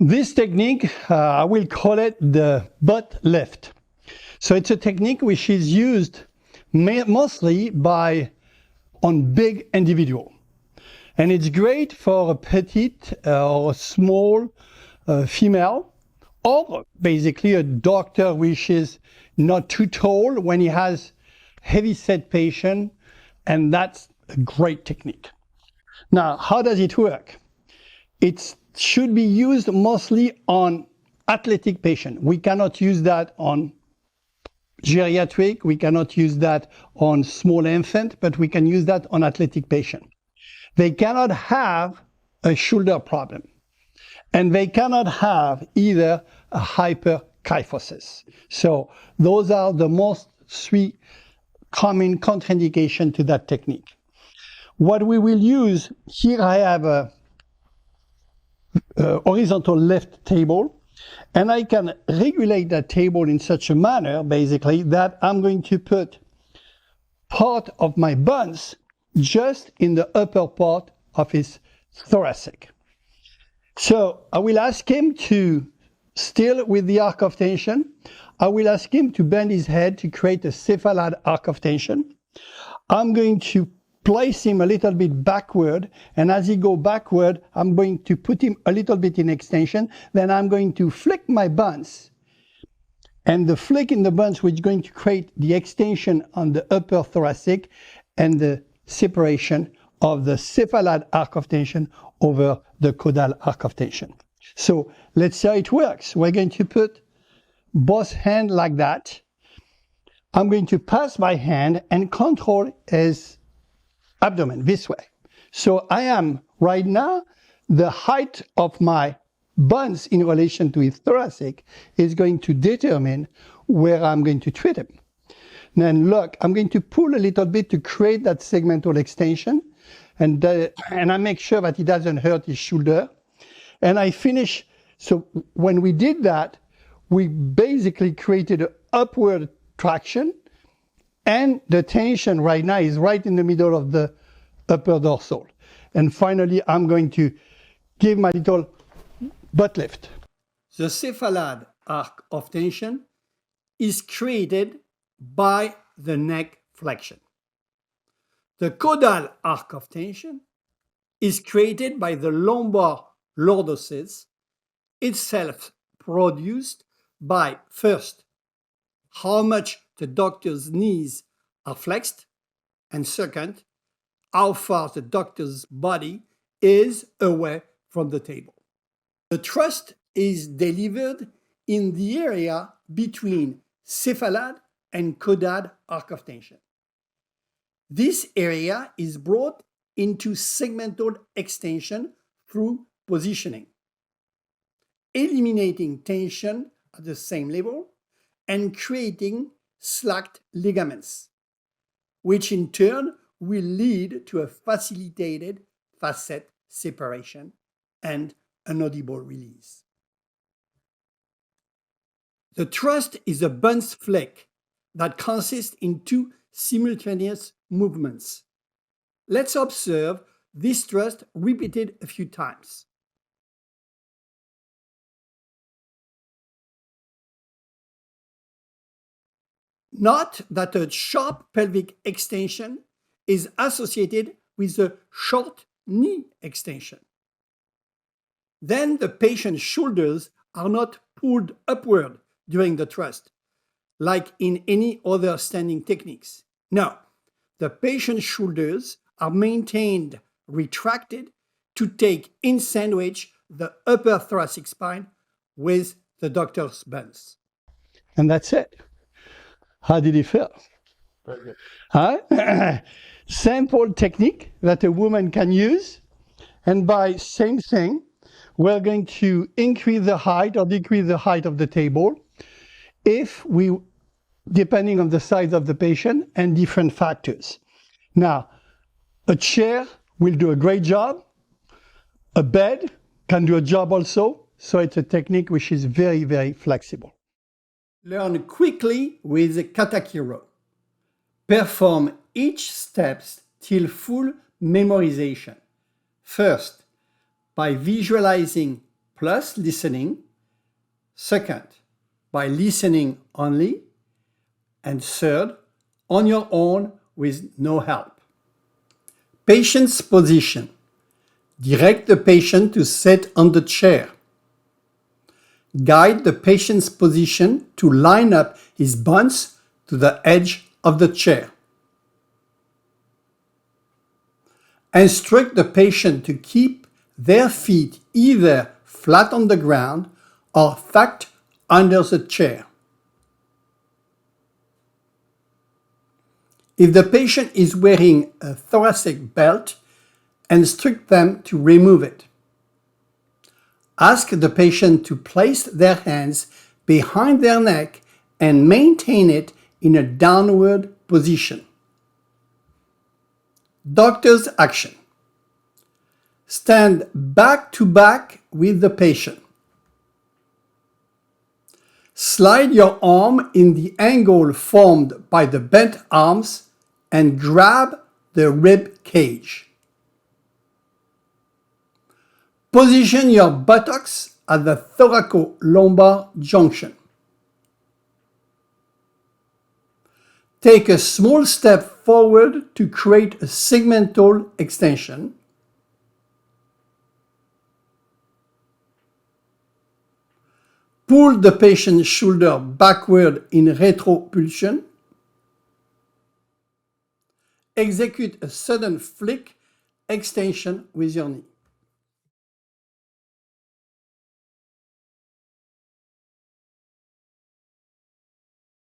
This technique, I will call it the butt lift. So it's a technique which is used mostly on big individual. And it's great for a petite or a small female, or basically a doctor which is not too tall when he has heavy set patient, and that's a great technique. Now, how does it work? It should be used mostly on athletic patient. We cannot use that on geriatric, we cannot use that on small infant, but we can use that on athletic patient. They cannot have a shoulder problem, and they cannot have either a hyperkyphosis. So those are the most three common contraindications to that technique. What we will use, here I have a horizontal lift table, and I can regulate that table in such a manner, basically, that I'm going to put part of my buns just in the upper part of his thoracic. So I will ask him to, still with the arc of tension, I will ask him to bend his head to create a cephalad arc of tension. I'm going to place him a little bit backward, and as he go backward, I'm going to put him a little bit in extension. Then I'm going to flick my buns, and the flick in the buns which is going to create the extension on the upper thoracic and the separation of the cephalad arc of tension over the caudal arc of tension. So let's see how it works. We're going to put both hands like that. I'm going to pass my hand and control his abdomen this way. So I am right now, the height of my buns in relation to his thoracic is going to determine where I'm going to treat him. Then look, I'm going to pull a little bit to create that segmental extension, and I make sure that it doesn't hurt his shoulder. And I finish, so when we did that, we basically created an upward traction, and the tension right now is right in the middle of the upper dorsal. And finally, I'm going to give my little butt lift. The cephalad arc of tension is created by the neck flexion. The caudal arc of tension is created by the lumbar lordosis, itself produced by, first, how much the doctor's knees are flexed, and second, how far the doctor's body is away from the table. The thrust is delivered in the area between cephalad and caudal arc of tension. This area is brought into segmental extension through positioning, eliminating tension at the same level and creating slacked ligaments, which in turn will lead to a facilitated facet separation and an audible release. The thrust is a buns flick that consists in two simultaneous movements. Let's observe this thrust repeated a few times. Note that a sharp pelvic extension is associated with a short knee extension. Then the patient's shoulders are not pulled upward during the thrust, like in any other standing techniques. No, the patient's shoulders are maintained retracted to take in sandwich the upper thoracic spine with the doctor's buns. And that's it. How did it feel? Very good. Huh? Simple technique that a woman can use, and by same thing, we're going to increase the height or decrease the height of the table if we, depending on the size of the patient and different factors. Now, a chair will do a great job. A bed can do a job also. So it's a technique which is very, very flexible. Learn quickly with the katakiro. Perform each step till full memorization. First, by visualizing plus listening. Second, by listening only. And third, on your own with no help. Patient's position. Direct the patient to sit on the chair. Guide the patient's position to line up his buns to the edge of the chair. Instruct the patient to keep their feet either flat on the ground or tucked under the chair. If the patient is wearing a thoracic belt, instruct them to remove it. Ask the patient to place their hands behind their neck and maintain it in a downward position. Doctor's action. Stand back to back with the patient. Slide your arm in the angle formed by the bent arms and grab the rib cage. Position your buttocks at the thoraco-lumbar junction. Take a small step forward to create a segmental extension. Pull the patient's shoulder backward in retropulsion. Execute a sudden flick extension with your knee.